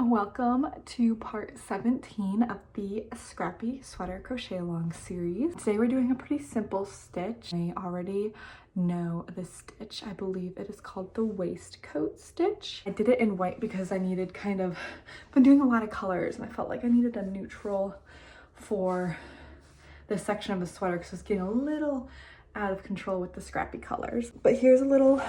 Welcome to part 17 of the Scrappy Sweater Crochet Along series. Today we're doing a pretty simple stitch. I already know the stitch. I believe it is called the Waistcoat Stitch. I did it in white because I needed been doing a lot of colors and I felt like I needed a neutral for this section of the sweater because I was getting a little out of control with the scrappy colors. But here's a little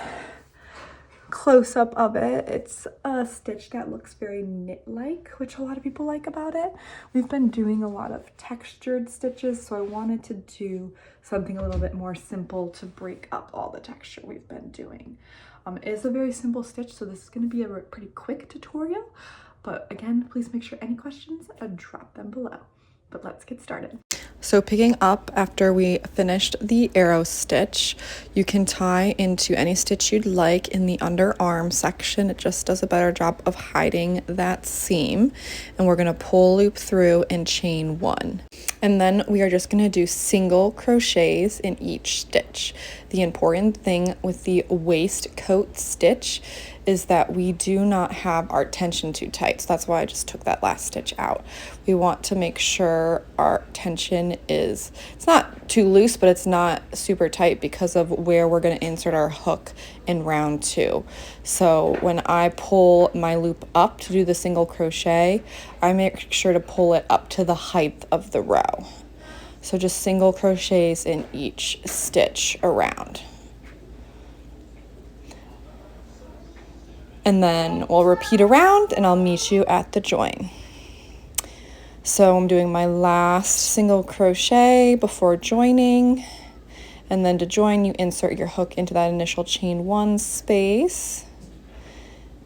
close-up of it. It's a stitch that looks very knit-like, which a lot of people like about it. We've been doing a lot of textured stitches, so I wanted to do something a little bit more simple to break up all the texture we've been doing. It is a very simple stitch, so this is going to be a pretty quick tutorial, but again, please make sure any questions, drop them below. But let's get started. So picking up after we finished the arrow stitch, you can tie into any stitch you'd like in the underarm section. It just does a better job of hiding that seam. And we're going to pull loop through and chain one. And then we are just going to do single crochets in each stitch. The important thing with the waistcoat stitch is that we do not have our tension too tight. So that's why I just took that last stitch out. We want to make sure our tension it's not too loose, but it's not super tight because of where we're going to insert our hook in round 2. So when I pull my loop up to do the single crochet, I make sure to pull it up to the height of the row. So just single crochets in each stitch around. And then we'll repeat around and I'll meet you at the join. So I'm doing my last single crochet before joining. And then to join, you insert your hook into that initial chain one space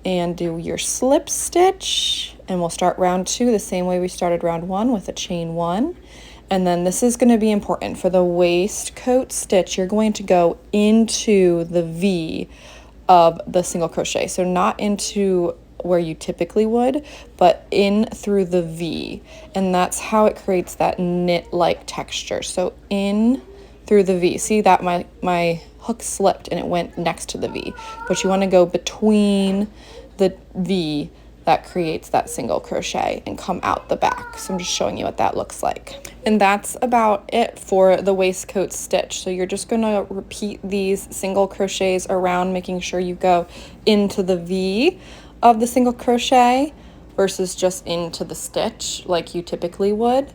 and do your slip stitch. And we'll start round 2 the same way we started round 1 with a chain 1. And then this is going to be important for the waistcoat stitch. You're going to go into the V of the single crochet, so not into where you typically would, but in through the V, and that's how it creates that knit-like texture. So in through the V. See that my hook slipped and it went next to the V, but you want to go between the V that creates that single crochet and come out the back. So I'm just showing you what that looks like. And that's about it for the waistcoat stitch. So you're just gonna repeat these single crochets around, making sure you go into the V of the single crochet versus just into the stitch like you typically would.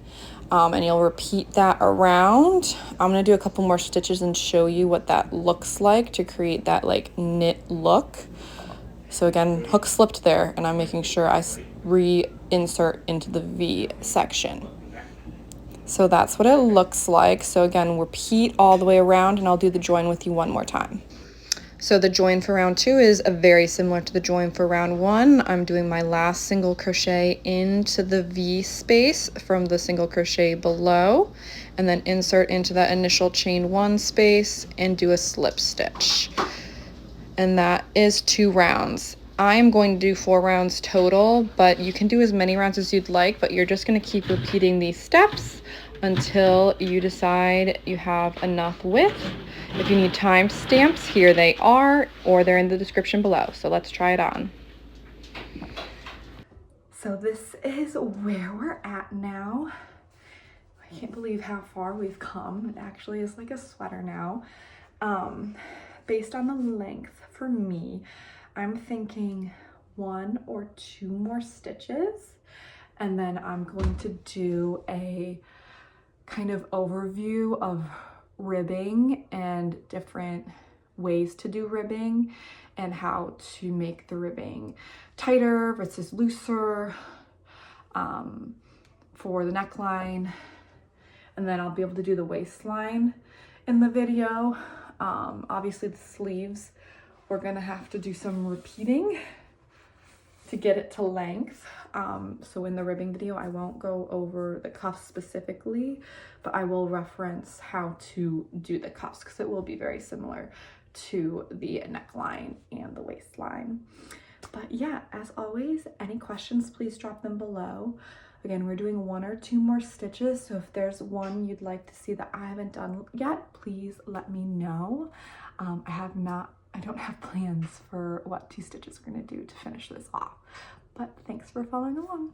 And you'll repeat that around. I'm gonna do a couple more stitches and show you what that looks like to create that like knit look. So again, hook slipped there, and I'm making sure I reinsert into the V section. So that's what it looks like. So again, repeat all the way around, and I'll do the join with you one more time. So the join for round 2 is very similar to the join for round 1. I'm doing my last single crochet into the V space from the single crochet below, and then insert into that initial chain 1 space and do a slip stitch. And that is 2 rounds. I'm going to do 4 rounds total, but you can do as many rounds as you'd like, but you're just going to keep repeating these steps until you decide you have enough width. If you need timestamps, here they are, or they're in the description below. So let's try it on. So this is where we're at now. I can't believe how far we've come. It actually is like a sweater now. Based on the length for me, I'm thinking 1 or 2 more stitches, and then I'm going to do a kind of overview of ribbing and different ways to do ribbing and how to make the ribbing tighter versus looser for the neckline, and then I'll be able to do the waistline in the video. Obviously the sleeves, we're gonna have to do some repeating to get it to length. So in the ribbing video, I won't go over the cuffs specifically, but I will reference how to do the cuffs because it will be very similar to the neckline and the waistline. But yeah, as always, any questions, please drop them below. Again, we're doing 1 or 2 more stitches, so if there's one you'd like to see that I haven't done yet, please let me know. I don't have plans for what 2 stitches we're gonna do to finish this off, But thanks for following along.